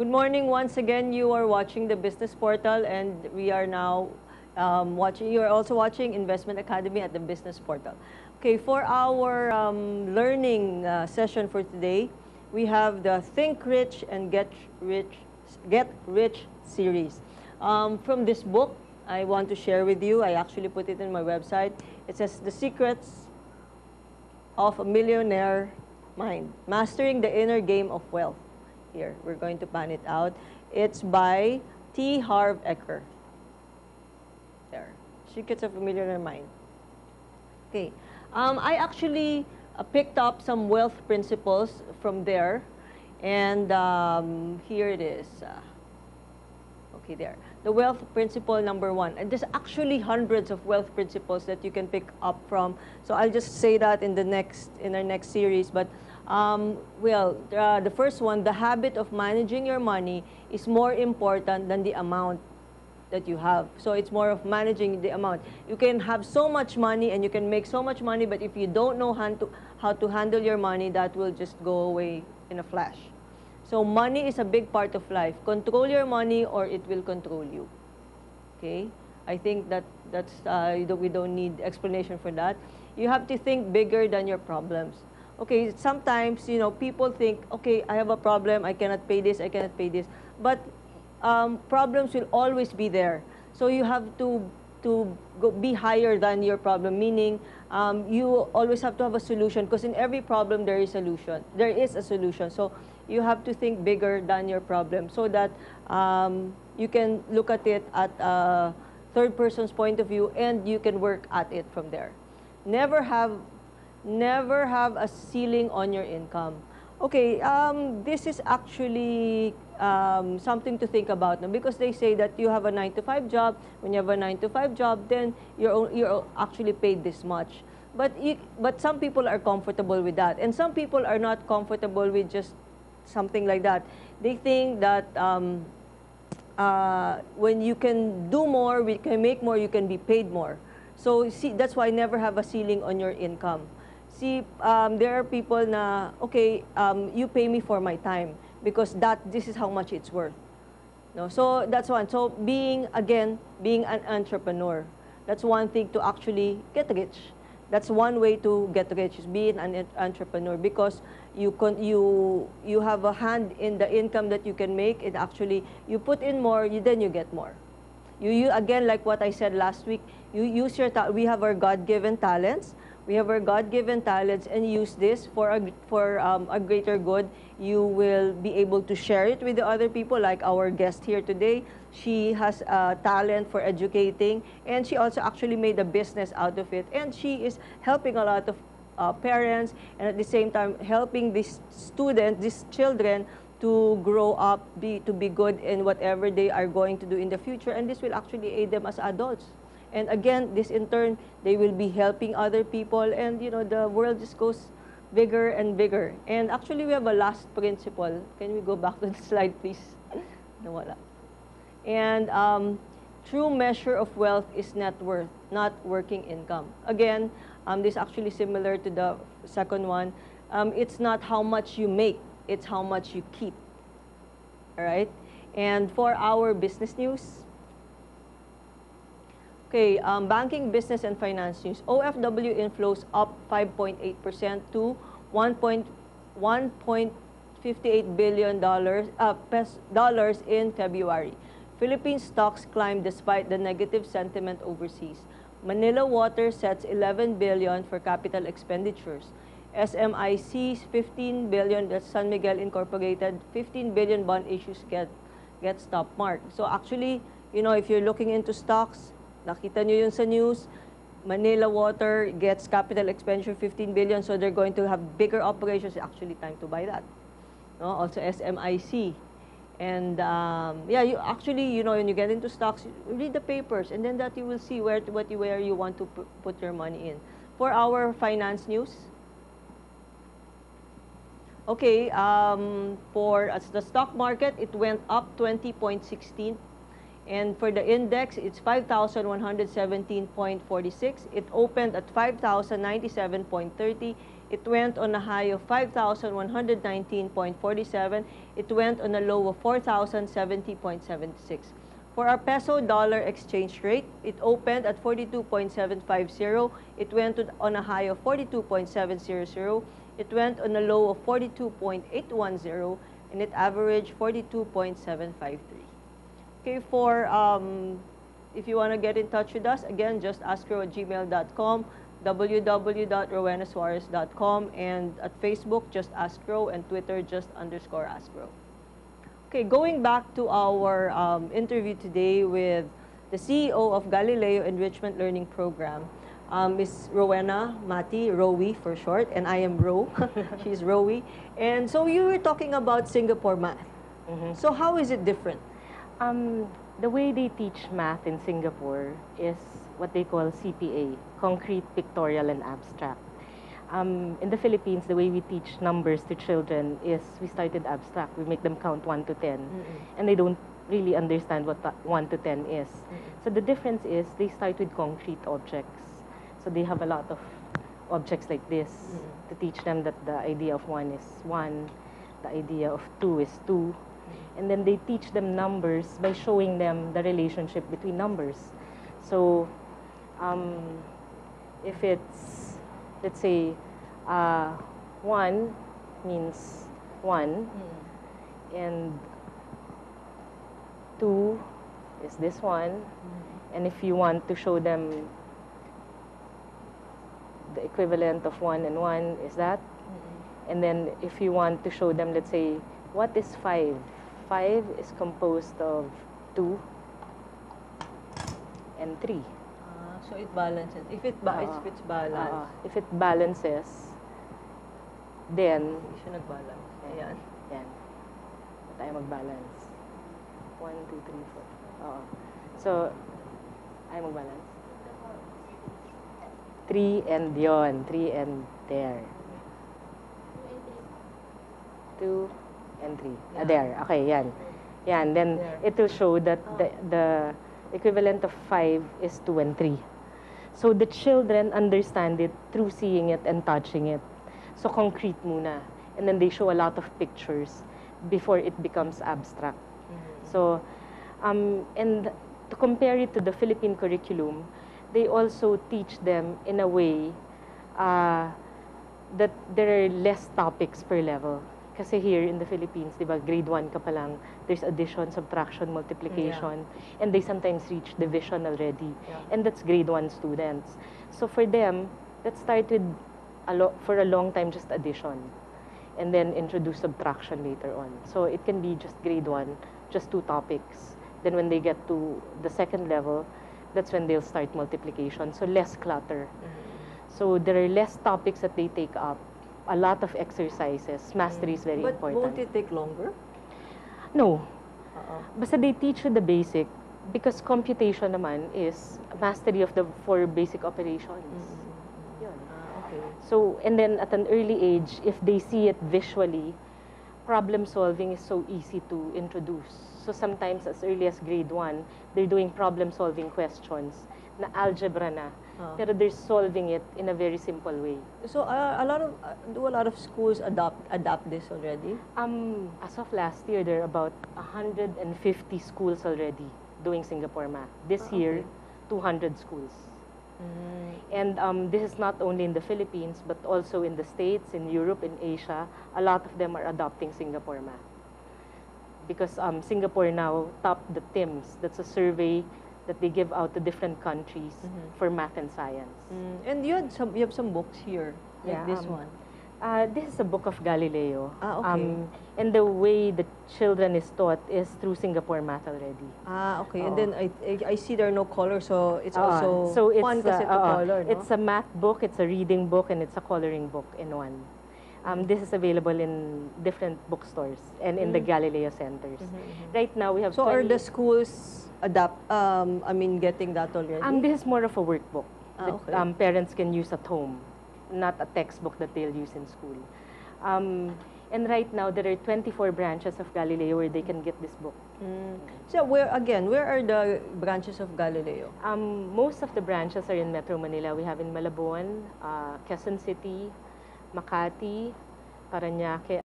Good morning once again. You are watching the Business Portal, and we are now watching. You are also watching Investment Academy at the Business Portal. Okay, for our learning session for today, we have the Think Rich and Get Rich series. From this book, I want to share with you. I actually put it in my website. It says The Secrets of a Millionaire Mind: Mastering the Inner Game of Wealth. Here, we're going to pan it out. It's by T. Harv Eker. There, Secrets of a Millionaire Mind. Okay, I actually picked up some wealth principles from there, and here it is. Okay, there. The wealth principle number 1. And there's actually hundreds of wealth principles that you can pick up from. So I'll just say that in our next series. But the first one, the habit of managing your money is more important than the amount that you have. So it's more of managing the amount. You can have so much money and you can make so much money, but if you don't know how to handle your money, that will just go away in a flash. So money is a big part of life. Control your money or it will control you. Okay? I think that's we don't need explanation for that. You have to think bigger than your problems. Okay, sometimes, people think, okay, I have a problem, I cannot pay this, I cannot pay this. But problems will always be there. So you have to be higher than your problem, meaning you always have to have a solution, because in every problem there is a solution. So you have to think bigger than your problem, so that you can look at it at a third person's point of view, and you can work at it from there. Never have a ceiling on your income. Okay, this is actually something to think about now, because they say that you have a 9-to-5 job. When you have a 9-to-5 job, then you're actually paid this much. But some people are comfortable with that, and some people are not comfortable with just something like that. They think that when you can do more, we can make more, you can be paid more. So see, that's why never have a ceiling on your income. See, there are people na, okay, you pay me for my time, because this is how much it's worth. No? So that's one. So being an entrepreneur, that's one thing to actually get rich. That's one way to get rich, is being an entrepreneur, because you have a hand in the income that you can make. It actually, you put in more, then you get more. You again, like what I said last week, you use we have our God-given talents. We have our God-given talents, and use this for a greater good. You will be able to share it with the other people, like our guest here today. She has a talent for educating, and she also actually made a business out of it. And she is helping a lot of parents, and at the same time helping these children to grow up, to be good in whatever they are going to do in the future. And this will actually aid them as adults. And again, this in turn, they will be helping other people, and the world just goes bigger and bigger. And actually, we have a last principle. Can we go back to the slide, please? Nawala. And true measure of wealth is net worth, not working income. Again, this is actually similar to the second one. It's not how much you make, it's how much you keep. All right? And for our business news, okay, banking, business, and finance news. OFW inflows up 5.8% to $1.58 billion in February. Philippine stocks climbed despite the negative sentiment overseas. Manila Water sets $11 billion for capital expenditures. SMIC's $15 billion, that's San Miguel Incorporated, $15 billion bond issues get stop mark. So actually, if you're looking into stocks, nakita nyo yun sa news, Manila Water gets capital expenditure 15 billion, so they're going to have bigger operations. It's actually time to buy that. No? Also SMIC. And yeah, you actually, when you get into stocks, read the papers, and then that you will see where you want to put your money in. For our finance news, okay, for the stock market, it went up 20.16. And for the index, it's 5,117.46. It opened at 5,097.30. It went on a high of 5,119.47. It went on a low of 4,070.76. For our peso-dollar exchange rate, it opened at 42.750. It went on a high of 42.700. It went on a low of 42.810, and it averaged 42.753. Okay, if you want to get in touch with us, again, just askro@gmail.com, www.rowenasuarez.com, and at Facebook, just askro, and Twitter, just _askro. Okay, going back to our interview today with the CEO of Galileo Enrichment Learning Program, Ms. Rowena Mati, Rowie for short, and I am Ro. She's Rowie. And so you were talking about Singapore math. So how is it different? The way they teach math in Singapore is what they call CPA, concrete, pictorial, and abstract. In the Philippines, the way we teach numbers to children is we started abstract. We make them count 1 to 10, and they don't really understand what 1 to 10 is. So the difference is they start with concrete objects. So they have a lot of objects like this to teach them that the idea of 1 is 1, the idea of 2 is 2. And then they teach them numbers by showing them the relationship between numbers. So if it's, let's say, 1 means 1, and 2 is this one. And if you want to show them the equivalent of 1 and 1 is that. And then if you want to show them, let's say, what is 5? 5 is composed of 2 and 3. So it balances. If it's balanced. If it balances, then Hindi siya nag-balance. Ayan. Yan. Tayo mag-balance. 1, 2, 3, 4. So, ayaw mag-balance. 3 and yon. 3 and there. 2 and 3. Yeah. There. Okay, yan. Yan. Then, There. it will show that the equivalent of 5 is 2 and 3. So, the children understand it through seeing it and touching it. So, concrete muna. And then they show a lot of pictures before it becomes abstract. So, and to compare it to the Philippine curriculum, they also teach them in a way that there are less topics per level. Kasi here in the Philippines, di ba, grade 1 ka pa lang, there's addition, subtraction, multiplication, and they sometimes reach division already. And that's grade 1 students. So for them, that started for a long time just addition, and then introduce subtraction later on. So it can be just grade 1, just 2 topics. Then when they get to the second level, that's when they'll start multiplication. So less clutter. So there are less topics that they take up. A lot of exercises. Mastery is very important. But won't it take longer? No. Basta they teach you the basic, because computation naman is mastery of the 4 basic operations. Yun. Okay. So, and then at an early age, if they see it visually, problem solving is so easy to introduce. So sometimes as early as grade 1, they're doing problem solving questions na algebra na. Pero they're solving it in a very simple way. So do a lot of schools adapt this already? As of last year, there are about 150 schools already doing Singapore math. This year, 200 schools. And this is not only in the Philippines, but also in the States, in Europe, in Asia. A lot of them are adopting Singapore math. Because Singapore now topped the TIMSS. That's a survey that they give out to different countries for math and science. And you have some books here, like this one. This is a book of Galileo. Okay. And the way the children is taught is through Singapore math already. Okay. And then I see there are no colors, so it's also fun kasi to color, no? It's a math book, it's a reading book, and it's a coloring book in one. This is available in different bookstores and in the Galileo centers. Right now, we have So are the schools getting that already? This is more of a workbook that okay. Parents can use at home, not a textbook that they'll use in school. And right now, there are 24 branches of Galileo where they can get this book. So where are the branches of Galileo? Most of the branches are in Metro Manila. We have in Malabon, Quezon City, Makati, Parañaque,